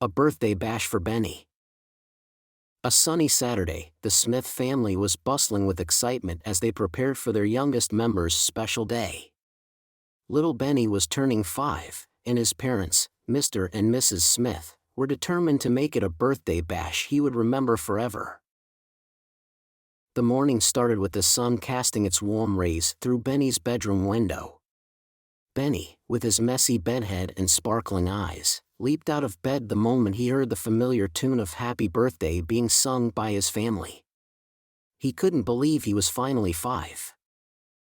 A birthday bash for Benny. A sunny Saturday, the Smith family was bustling with excitement as they prepared for their youngest member's special day. Little Benny was turning 5, and his parents, Mr. and Mrs. Smith, were determined to make it a birthday bash he would remember forever. The morning started with the sun casting its warm rays through Benny's bedroom window. Benny, with his messy bedhead and sparkling eyes, leaped out of bed the moment he heard the familiar tune of Happy Birthday being sung by his family. He couldn't believe he was finally 5.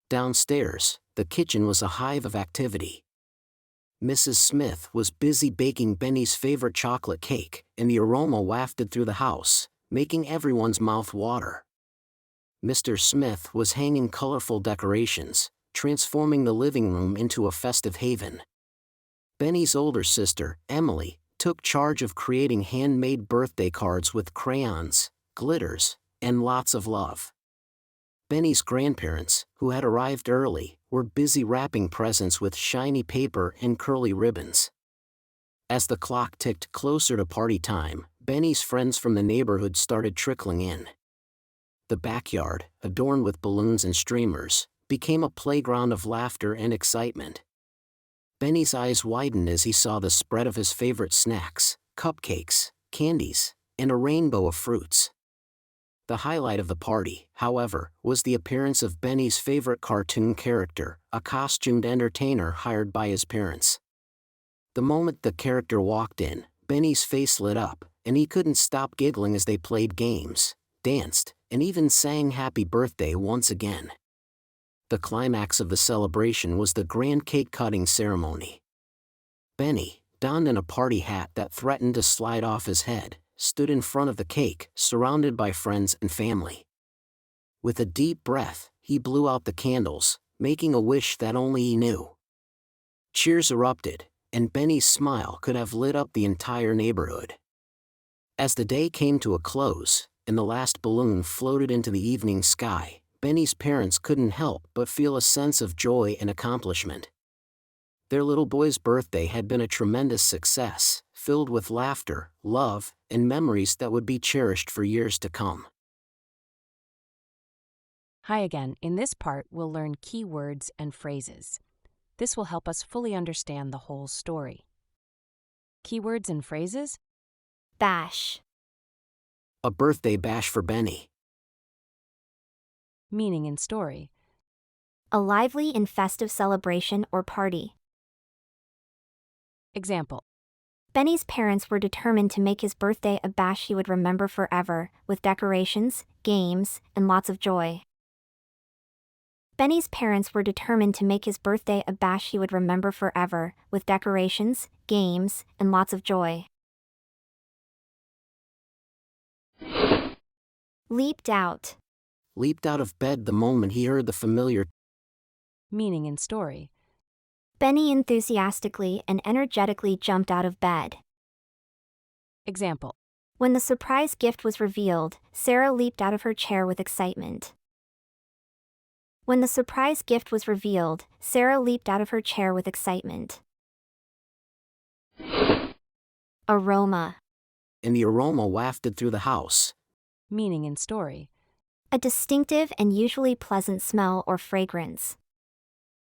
Downstairs, the kitchen was a hive of activity. Mrs. Smith was busy baking Benny's favorite chocolate cake, and the aroma wafted through the house, making everyone's mouth water. Mr. Smith was hanging colorful decorations, transforming the living room into a festive haven. Benny's older sister, Emily, took charge of creating handmade birthday cards with crayons, glitters, and lots of love. Benny's grandparents, who had arrived early, were busy wrapping presents with shiny paper and curly ribbons. As the clock ticked closer to party time, Benny's friends from the neighborhood started trickling in. The backyard, adorned with balloons and streamers, became a playground of laughter and excitement. Benny's eyes widened as he saw the spread of his favorite snacks, cupcakes, candies, and a rainbow of fruits. The highlight of the party, however, was the appearance of Benny's favorite cartoon character, a costumed entertainer hired by his parents. The moment the character walked in, Benny's face lit up, and he couldn't stop giggling as they played games, danced, and even sang Happy Birthday once again. The climax of the celebration was the grand cake-cutting ceremony. Benny, donned in a party hat that threatened to slide off his head, stood in front of the cake, surrounded by friends and family. With a deep breath, he blew out the candles, making a wish that only he knew. Cheers erupted, and Benny's smile could have lit up the entire neighborhood. As the day came to a close, and the last balloon floated into the evening sky, Benny's parents couldn't help but feel a sense of joy and accomplishment. Their little boy's birthday had been a tremendous success, filled with laughter, love, and memories that would be cherished for years to come. Hi again. In this part, we'll learn key words and phrases. This will help us fully understand the whole story. Keywords and phrases? Bash. A birthday bash for Benny. Meaning and story. A lively and festive celebration or party. Example. Benny's parents were determined to make his birthday a bash he would remember forever, with decorations, games, and lots of joy. Benny's parents were determined to make his birthday a bash he would remember forever, with decorations, games, and lots of joy. Leaped out. Leaped out of bed the moment he heard the familiar. Meaning and story. Benny enthusiastically and energetically jumped out of bed. Example. When the surprise gift was revealed, Sarah leaped out of her chair with excitement. When the surprise gift was revealed, Sarah leaped out of her chair with excitement. Aroma. And the aroma wafted through the house. Meaning and story. A distinctive and usually pleasant smell or fragrance.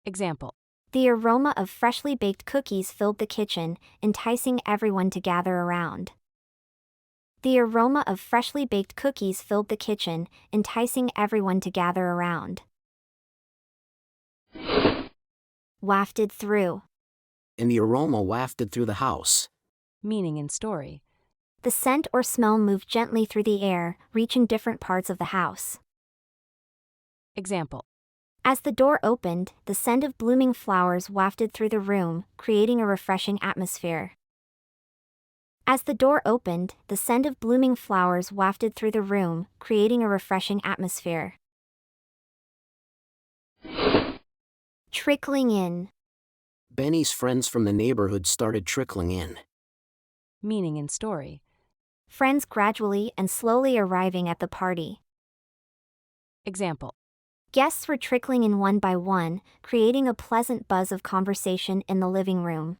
Example. The aroma of freshly baked cookies filled the kitchen, enticing everyone to gather around. The aroma of freshly baked cookies filled the kitchen, enticing everyone to gather around. Wafted through. And the aroma wafted through the house. Meaning and story. The scent or smell moved gently through the air, reaching different parts of the house. Example. As the door opened, the scent of blooming flowers wafted through the room, creating a refreshing atmosphere. As the door opened, the scent of blooming flowers wafted through the room, creating a refreshing atmosphere. Trickling in. Benny's friends from the neighborhood started trickling in. Meaning and story. Friends gradually and slowly arriving at the party. Example. Guests were trickling in one by one, creating a pleasant buzz of conversation in the living room.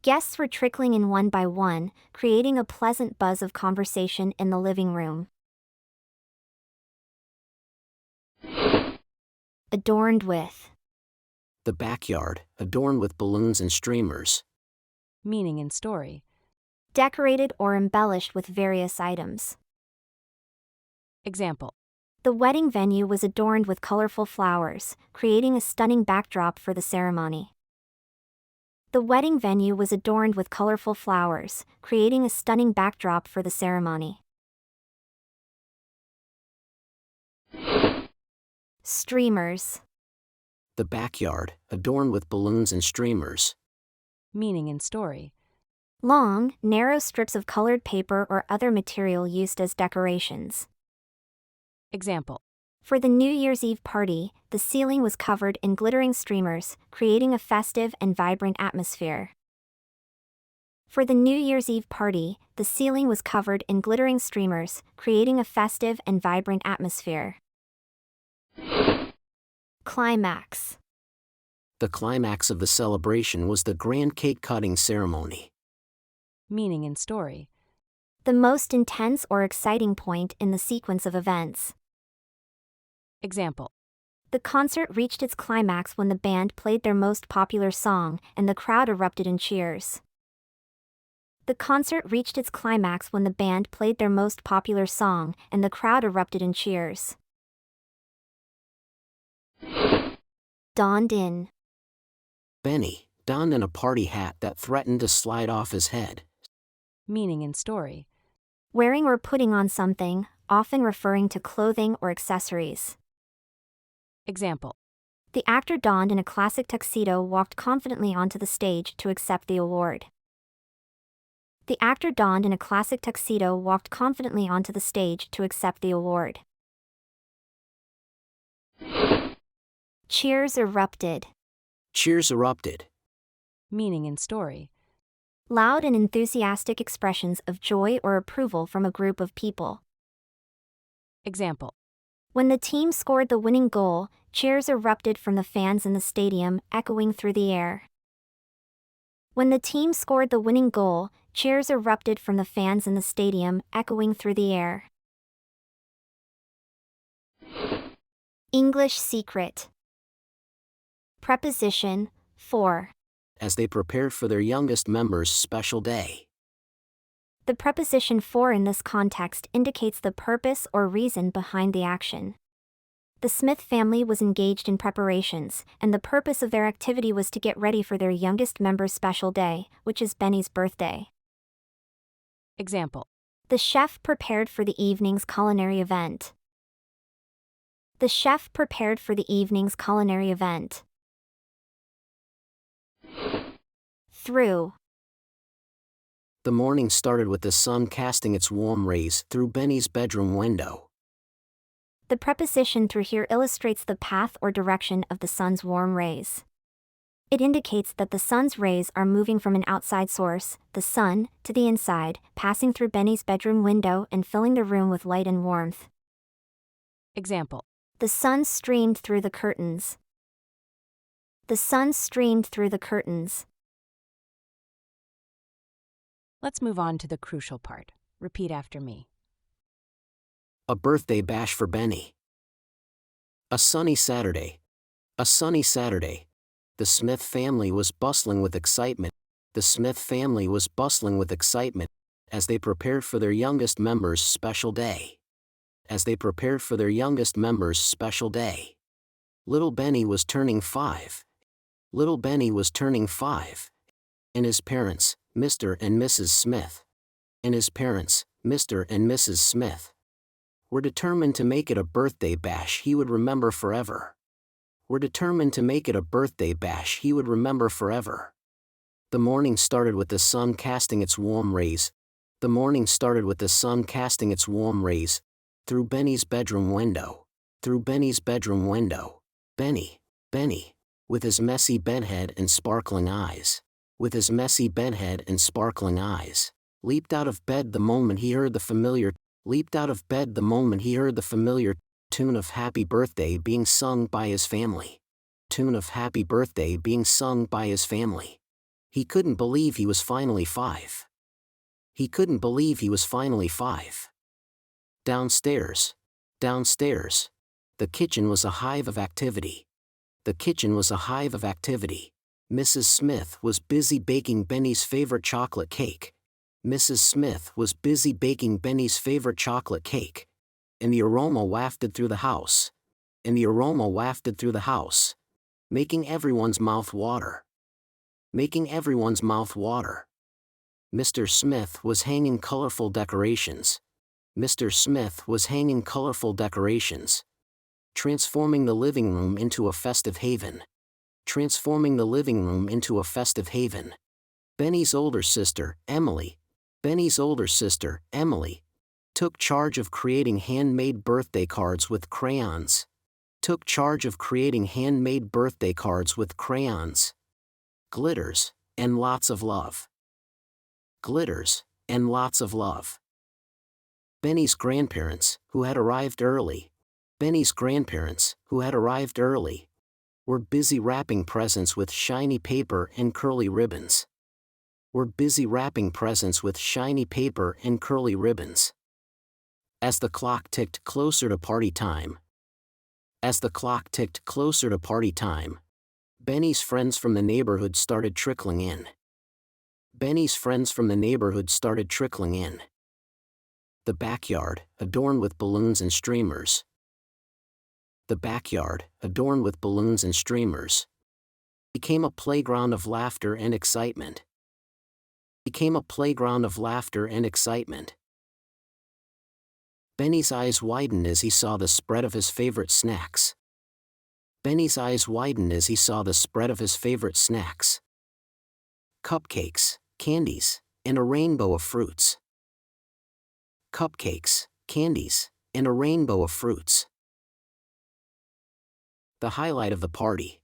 Guests were trickling in one by one, creating a pleasant buzz of conversation in the living room. Adorned with. The backyard, adorned with balloons and streamers. Meaning and story. Decorated or embellished with various items. Example. The wedding venue was adorned with colorful flowers, creating a stunning backdrop for the ceremony. The wedding venue was adorned with colorful flowers, creating a stunning backdrop for the ceremony. Streamers. The backyard, adorned with balloons and streamers. Meaning and story. Long, narrow strips of colored paper or other material used as decorations. Example. For the New Year's Eve party, the ceiling was covered in glittering streamers, creating a festive and vibrant atmosphere. For the New Year's Eve party, the ceiling was covered in glittering streamers, creating a festive and vibrant atmosphere. Climax. The climax of the celebration was the grand cake-cutting ceremony. Meaning and story. The most intense or exciting point in the sequence of events. Example. The concert reached its climax when the band played their most popular song, and the crowd erupted in cheers. The concert reached its climax when the band played their most popular song, and the crowd erupted in cheers. Donned in. Benny, donned in a party hat that threatened to slide off his head. Meaning and story. Wearing or putting on something, often referring to clothing or accessories. Example. The actor donned in a classic tuxedo walked confidently onto the stage to accept the award. The actor donned in a classic tuxedo walked confidently onto the stage to accept the award. Cheers erupted. Cheers erupted. Meaning and story. Loud and enthusiastic expressions of joy or approval from a group of people. Example. When the team scored the winning goal, cheers erupted from the fans in the stadium, echoing through the air. When the team scored the winning goal, cheers erupted from the fans in the stadium, echoing through the air. English secret. Preposition, for. As they prepared for their youngest member's special day. The preposition for in this context indicates the purpose or reason behind the action. The Smith family was engaged in preparations, and the purpose of their activity was to get ready for their youngest member's special day, which is Benny's birthday. Example. The chef prepared for the evening's culinary event. The chef prepared for the evening's culinary event. Through. The morning started with the sun casting its warm rays through Benny's bedroom window. The preposition through here illustrates the path or direction of the sun's warm rays. It indicates that the sun's rays are moving from an outside source, the sun, to the inside, passing through Benny's bedroom window and filling the room with light and warmth. Example. The sun streamed through the curtains. The sun streamed through the curtains. Let's move on to the crucial part. Repeat after me. A birthday bash for Benny. A sunny Saturday. A sunny Saturday. The Smith family was bustling with excitement. The Smith family was bustling with excitement as they prepared for their youngest member's special day. As they prepared for their youngest member's special day. Little Benny was turning 5. Little Benny was turning 5. And his parents, Mr. and Mrs. Smith. And his parents, Mr. and Mrs. Smith. Were determined to make it a birthday bash he would remember forever. Were determined to make it a birthday bash he would remember forever. The morning started with the sun casting its warm rays. The morning started with the sun casting its warm rays through Benny's bedroom window. Through Benny's bedroom window. Benny, with his messy bedhead and sparkling eyes. With his messy bedhead and sparkling eyes, leaped out of bed the moment he heard the familiar tune of Happy Birthday being sung by his family. Tune of Happy Birthday being sung by his family. He couldn't believe he was finally 5. He couldn't believe he was finally 5. Downstairs. Downstairs. The kitchen was a hive of activity. The kitchen was a hive of activity. Mrs. Smith was busy baking Benny's favorite chocolate cake. Mrs. Smith was busy baking Benny's favorite chocolate cake. And the aroma wafted through the house. And the aroma wafted through the house. Making everyone's mouth water. Making everyone's mouth water. Mr. Smith was hanging colorful decorations. Mr. Smith was hanging colorful decorations. Transforming the living room into a festive haven. Transforming the living room into a festive haven. Benny's older sister, Emily, Benny's older sister, Emily, took charge of creating handmade birthday cards with crayons. Took charge of creating handmade birthday cards with crayons. Glitters, and lots of love. Glitters, and lots of love. Benny's grandparents, who had arrived early, Benny's grandparents, who had arrived early, were busy wrapping presents with shiny paper and curly ribbons. Were busy wrapping presents with shiny paper and curly ribbons. As the clock ticked closer to party time, as the clock ticked closer to party time, Benny's friends from the neighborhood started trickling in. Benny's friends from the neighborhood started trickling in. The backyard, adorned with balloons and streamers. The backyard, adorned with balloons and streamers, became a playground of laughter and excitement. Became a playground of laughter and excitement. Benny's eyes widened as he saw the spread of his favorite snacks. Benny's eyes widened as he saw the spread of his favorite snacks. Cupcakes, candies, and a rainbow of fruits. Cupcakes, candies, and a rainbow of fruits. The highlight of the party.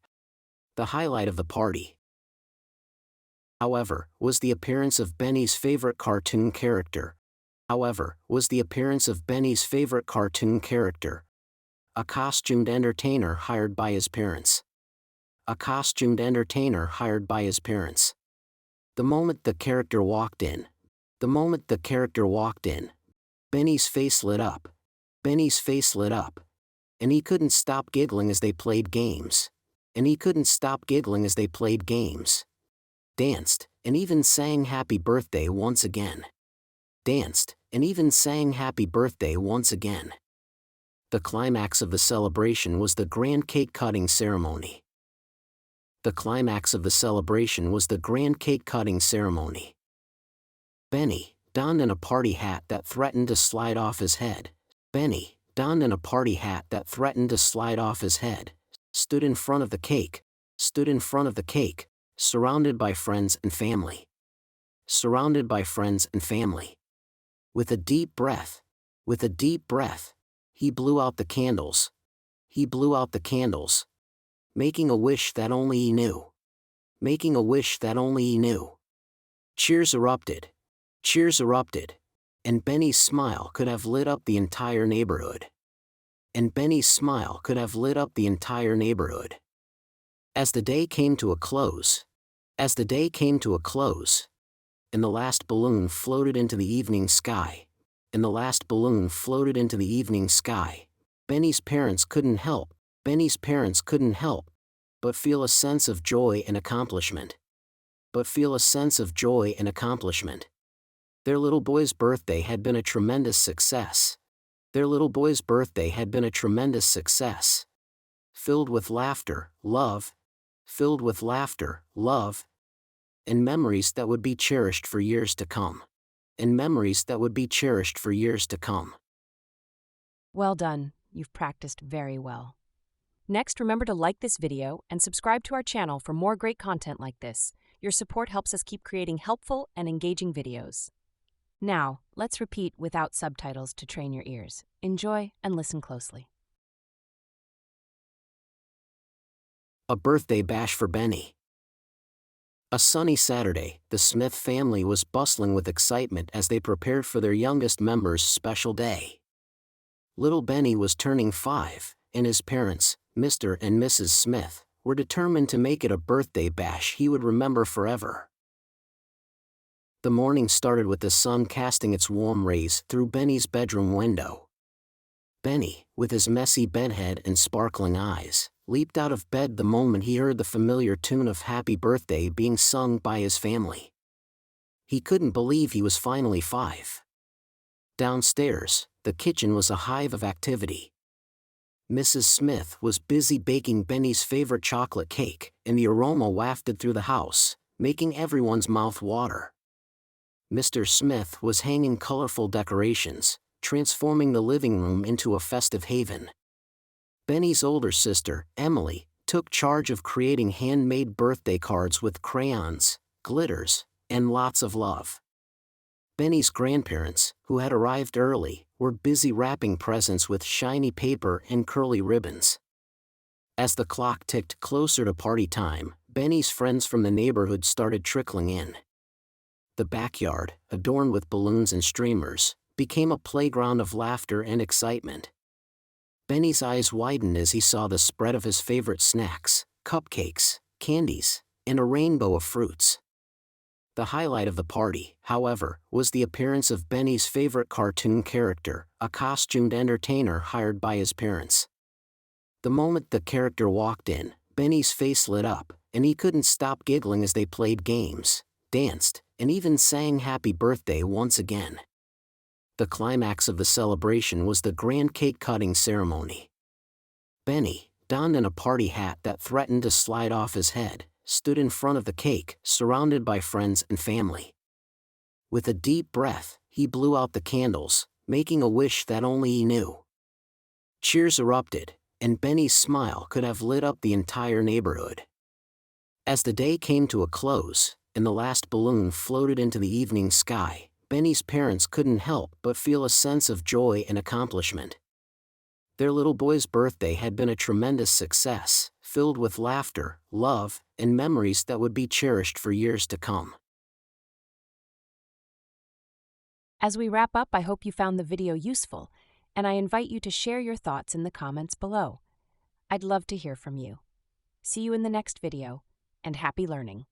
The highlight of the party, however, was the appearance of Benny's favorite cartoon character. However, was the appearance of Benny's favorite cartoon character. A costumed entertainer hired by his parents. A costumed entertainer hired by his parents. The moment the character walked in, the moment the character walked in, Benny's face lit up. Benny's face lit up. And he couldn't stop giggling as they played games. And he couldn't stop giggling as they played games. Danced, and even sang happy birthday once again. Danced, and even sang happy birthday once again. The climax of the celebration was the grand cake cutting ceremony. The climax of the celebration was the grand cake cutting ceremony. Benny, donned in a party hat that threatened to slide off his head. Benny, donned in a party hat that threatened to slide off his head, stood in front of the cake, surrounded by friends and family. Surrounded by friends and family. With a deep breath, he blew out the candles. He blew out the candles. Making a wish that only he knew. Making a wish that only he knew. Cheers erupted. Cheers erupted. And Benny's smile could have lit up the entire neighborhood. And Benny's smile could have lit up the entire neighborhood. As the day came to a close, and the last balloon floated into the evening sky, Benny's parents couldn't help but feel a sense of joy and accomplishment. Their little boy's birthday had been a tremendous success. Filled with laughter, love, and memories that would be cherished for years to come. Well done. You've practiced very well. Next, remember to like this video and subscribe to our channel for more great content like this. Your support helps us keep creating helpful and engaging videos. Now, let's repeat without subtitles to train your ears. Enjoy and listen closely. A birthday bash for Benny. A sunny Saturday, the Smith family was bustling with excitement as they prepared for their youngest member's special day. Little Benny was turning 5, and his parents, Mr. and Mrs. Smith, were determined to make it a birthday bash he would remember forever. The morning started with the sun casting its warm rays through Benny's bedroom window. Benny, with his messy bedhead and sparkling eyes, leaped out of bed the moment he heard the familiar tune of Happy Birthday being sung by his family. He couldn't believe he was finally 5. Downstairs, the kitchen was a hive of activity. Mrs. Smith was busy baking Benny's favorite chocolate cake, and the aroma wafted through the house, making everyone's mouth water. Mr. Smith was hanging colorful decorations, transforming the living room into a festive haven. Benny's older sister, Emily, took charge of creating handmade birthday cards with crayons, glitters, and lots of love. Benny's grandparents, who had arrived early, were busy wrapping presents with shiny paper and curly ribbons. As the clock ticked closer to party time, Benny's friends from the neighborhood started trickling in. The backyard, adorned with balloons and streamers, became a playground of laughter and excitement. Benny's eyes widened as he saw the spread of his favorite snacks, cupcakes, candies, and a rainbow of fruits. The highlight of the party, however, was the appearance of Benny's favorite cartoon character, a costumed entertainer hired by his parents. The moment the character walked in, Benny's face lit up, and he couldn't stop giggling as they played games, danced, and even sang Happy Birthday once again. The climax of the celebration was the grand cake-cutting ceremony. Benny, donned in a party hat that threatened to slide off his head, stood in front of the cake, surrounded by friends and family. With a deep breath, he blew out the candles, making a wish that only he knew. Cheers erupted, and Benny's smile could have lit up the entire neighborhood. As the day came to a close, and the last balloon floated into the evening sky, Benny's parents couldn't help but feel a sense of joy and accomplishment. Their little boy's birthday had been a tremendous success, filled with laughter, love, and memories that would be cherished for years to come. As we wrap up, I hope you found the video useful, and I invite you to share your thoughts in the comments below. I'd love to hear from you. See you in the next video, and happy learning.